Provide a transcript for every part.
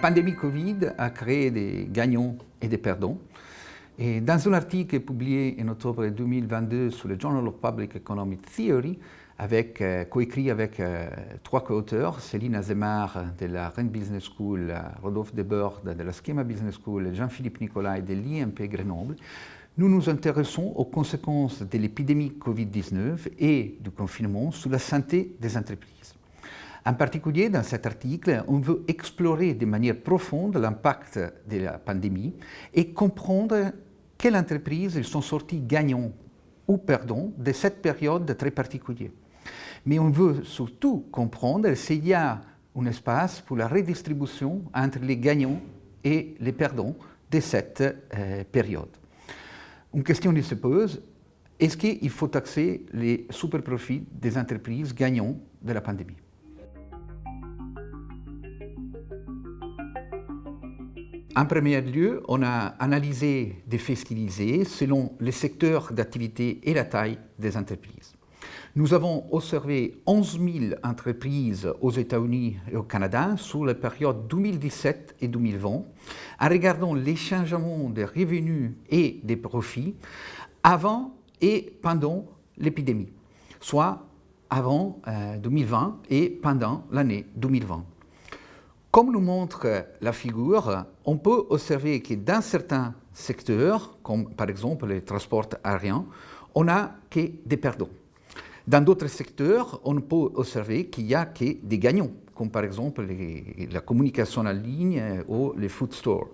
pandémie Covid a créé des gagnants et des perdants. Et dans un article publié en octobre 2022 sur le Journal of Public Economic Theory, coécrit avec trois co-auteurs, Céline Azemar de la Rennes Business School, Rodolphe Debord de la Schema Business School et Jean-Philippe Nicolai de l'IMP Grenoble, nous nous intéressons aux conséquences de l'épidémie Covid-19 et du confinement sur la santé des entreprises. En particulier, dans cet article, on veut explorer de manière profonde l'impact de la pandémie et comprendre quelles entreprises sont sorties gagnantes ou perdants de cette période très particulière. Mais on veut surtout comprendre s'il y a un espace pour la redistribution entre les gagnants et les perdants de cette période. Une question se pose, est-ce qu'il faut taxer les super-profits des entreprises gagnantes de la pandémie? En premier lieu, on a analysé des faits stylisés selon les secteurs d'activité et la taille des entreprises. Nous avons observé 11 000 entreprises aux États-Unis et au Canada sur la période 2017 et 2020, en regardant les changements des revenus et des profits avant et pendant l'épidémie, soit avant 2020 et pendant l'année 2020. Comme nous montre la figure, on peut observer que dans certains secteurs, comme par exemple les transports aériens, on n'a que des perdants. Dans d'autres secteurs, on peut observer qu'il n'y a que des gagnants, comme par exemple la communication en ligne ou les food stores.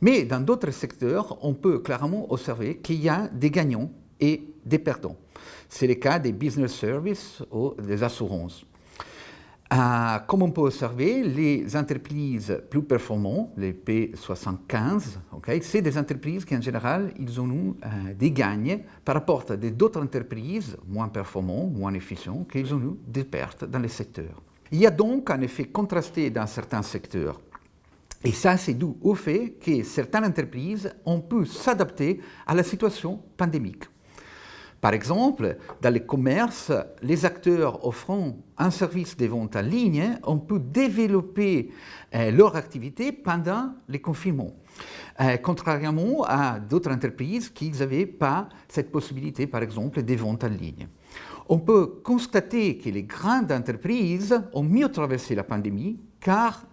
Mais dans d'autres secteurs, on peut clairement observer qu'il y a des gagnants et des perdants. C'est le cas des business services ou des assurances. Comme on peut observer, les entreprises plus performantes, les P75, c'est des entreprises qui en général ils ont eu des gains par rapport à d'autres entreprises moins performantes, moins efficientes, qui ont eu des pertes dans les secteurs. Il y a donc un effet contrasté dans certains secteurs. Et ça, c'est dû au fait que certaines entreprises ont pu s'adapter à la situation pandémique. Par exemple, dans le commerce, les acteurs offrant un service de vente en ligne ont pu développer leur activité pendant le confinement, contrairement à d'autres entreprises qui n'avaient pas cette possibilité, par exemple, de vente en ligne. On peut constater que les grandes entreprises ont mieux traversé la pandémie car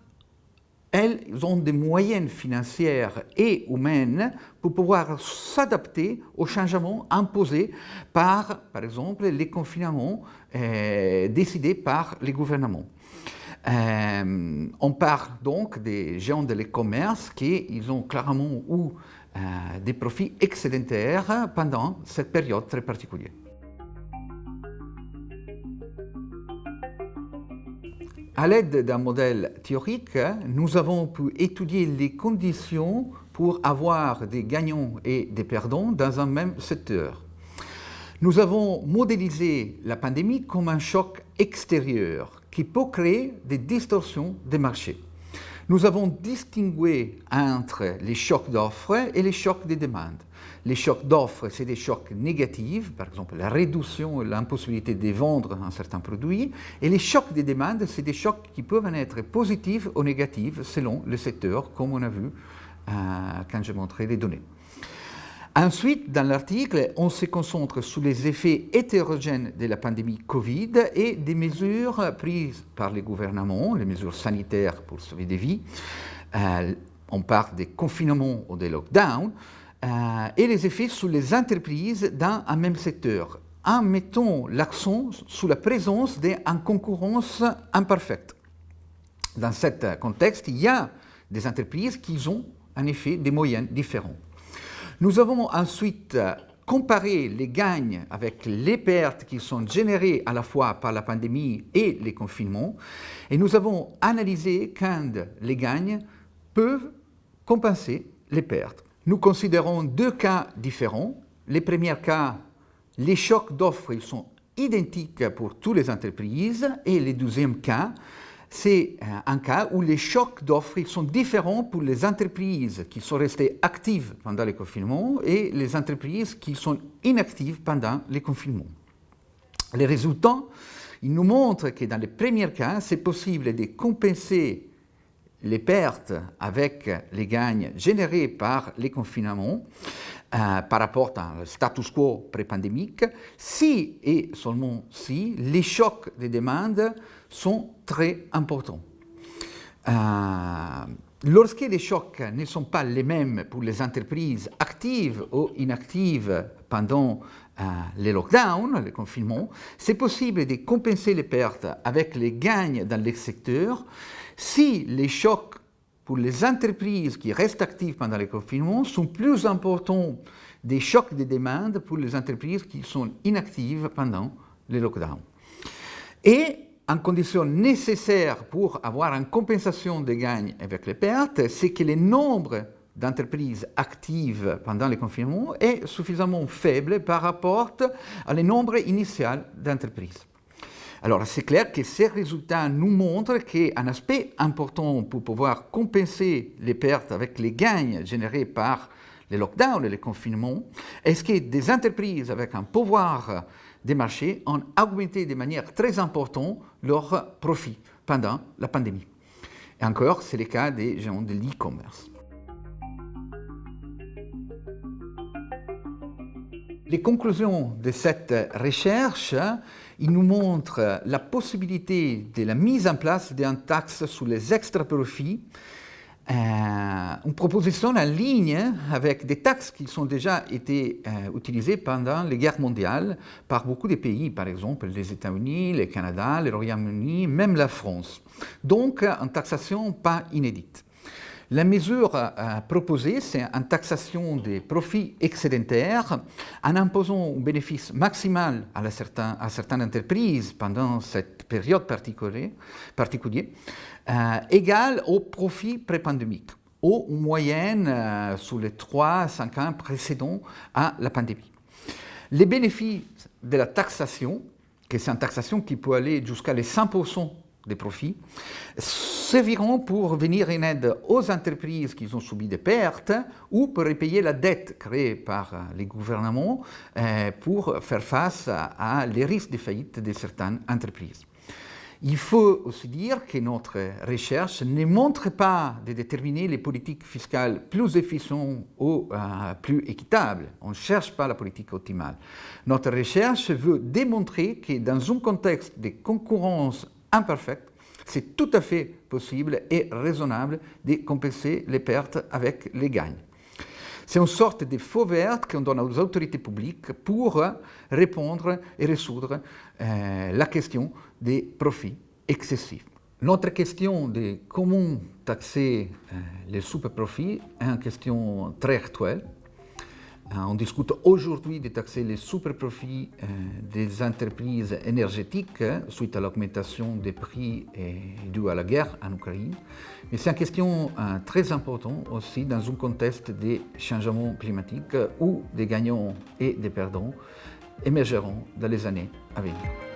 elles ont des moyens financiers et humains pour pouvoir s'adapter aux changements imposés par exemple, les confinements décidés par les gouvernements. On parle donc des géants de l'e-commerce qui ont clairement eu des profits excédentaires pendant cette période très particulière. À l'aide d'un modèle théorique, nous avons pu étudier les conditions pour avoir des gagnants et des perdants dans un même secteur. Nous avons modélisé la pandémie comme un choc extérieur qui peut créer des distorsions des marchés. Nous avons distingué entre les chocs d'offres et les chocs de demande. Les chocs d'offres, c'est des chocs négatifs, par exemple la réduction et l'impossibilité de vendre un certain produit. Et les chocs de demande, c'est des chocs qui peuvent être positifs ou négatifs selon le secteur, comme on a vu quand j'ai montré les données. Ensuite, dans l'article, on se concentre sur les effets hétérogènes de la pandémie Covid et des mesures prises par les gouvernements, les mesures sanitaires pour sauver des vies. On parle des confinements ou des lockdowns. Et les effets sur les entreprises dans un même secteur, en mettant l'accent sur la présence d'une concurrence imparfaite. Dans ce contexte, il y a des entreprises qui ont en effet des moyens différents. Nous avons ensuite comparé les gains avec les pertes qui sont générées à la fois par la pandémie et les confinements, et nous avons analysé quand les gains peuvent compenser les pertes. Nous considérons deux cas différents. Les premiers cas, les chocs d'offres ils sont identiques pour toutes les entreprises. Et le deuxième cas, c'est un cas où les chocs d'offres sont différents pour les entreprises qui sont restées actives pendant le confinement et les entreprises qui sont inactives pendant le confinement. Les résultats, ils nous montrent que dans les premiers cas, c'est possible de compenser les pertes avec les gains générés par les confinements par rapport au status quo pré-pandémique, si et seulement si les chocs des demandes sont très importants. Lorsque les chocs ne sont pas les mêmes pour les entreprises actives ou inactives pendant les lockdowns, les confinements, c'est possible de compenser les pertes avec les gains dans les secteurs si les chocs pour les entreprises qui restent actives pendant les confinements sont plus importants des chocs de demande pour les entreprises qui sont inactives pendant les lockdowns. Et en condition nécessaire pour avoir une compensation des gains avec les pertes, c'est que le nombre d'entreprises actives pendant les confinements est suffisamment faible par rapport au nombre initial d'entreprises. Alors, c'est clair que ces résultats nous montrent qu'un aspect important pour pouvoir compenser les pertes avec les gains générés par les lockdowns et les confinements est que des entreprises avec un pouvoir des marchés ont augmenté de manière très importante leurs profits pendant la pandémie. Et encore, c'est le cas des géants de l'e-commerce. Les conclusions de cette recherche, ils nous montrent la possibilité de la mise en place d'une taxe sur les extra-profits, une proposition en ligne avec des taxes qui ont déjà été utilisées pendant les guerres mondiales par beaucoup de pays, par exemple les États-Unis, le Canada, le Royaume-Uni, même la France. Donc, une taxation pas inédite. La mesure proposée, c'est une taxation des profits excédentaires en imposant un bénéfice maximal à certaines entreprises pendant cette période particulière, égal au profit pré-pandémique, ou en moyenne sur les 3-5 ans précédents à la pandémie. Les bénéfices de la taxation, que c'est une taxation qui peut aller jusqu'à les 100% des profits, serviront pour venir en aide aux entreprises qui ont subi des pertes ou pour repayer la dette créée par les gouvernements pour faire face à les risques de faillite de certaines entreprises. Il faut aussi dire que notre recherche ne montre pas de déterminer les politiques fiscales plus efficientes ou plus équitables. On ne cherche pas la politique optimale. Notre recherche veut démontrer que dans un contexte de concurrence imparfaite, c'est tout à fait possible et raisonnable de compenser les pertes avec les gains. C'est une sorte de feu vert qu'on donne aux autorités publiques pour répondre et résoudre la question des profits excessifs. Notre question de comment taxer les super-profits est une question très actuelle. On discute aujourd'hui de taxer les super-profits des entreprises énergétiques suite à l'augmentation des prix due à la guerre en Ukraine. Mais c'est une question très importante aussi dans un contexte de changement climatique où des gagnants et des perdants émergeront dans les années à venir.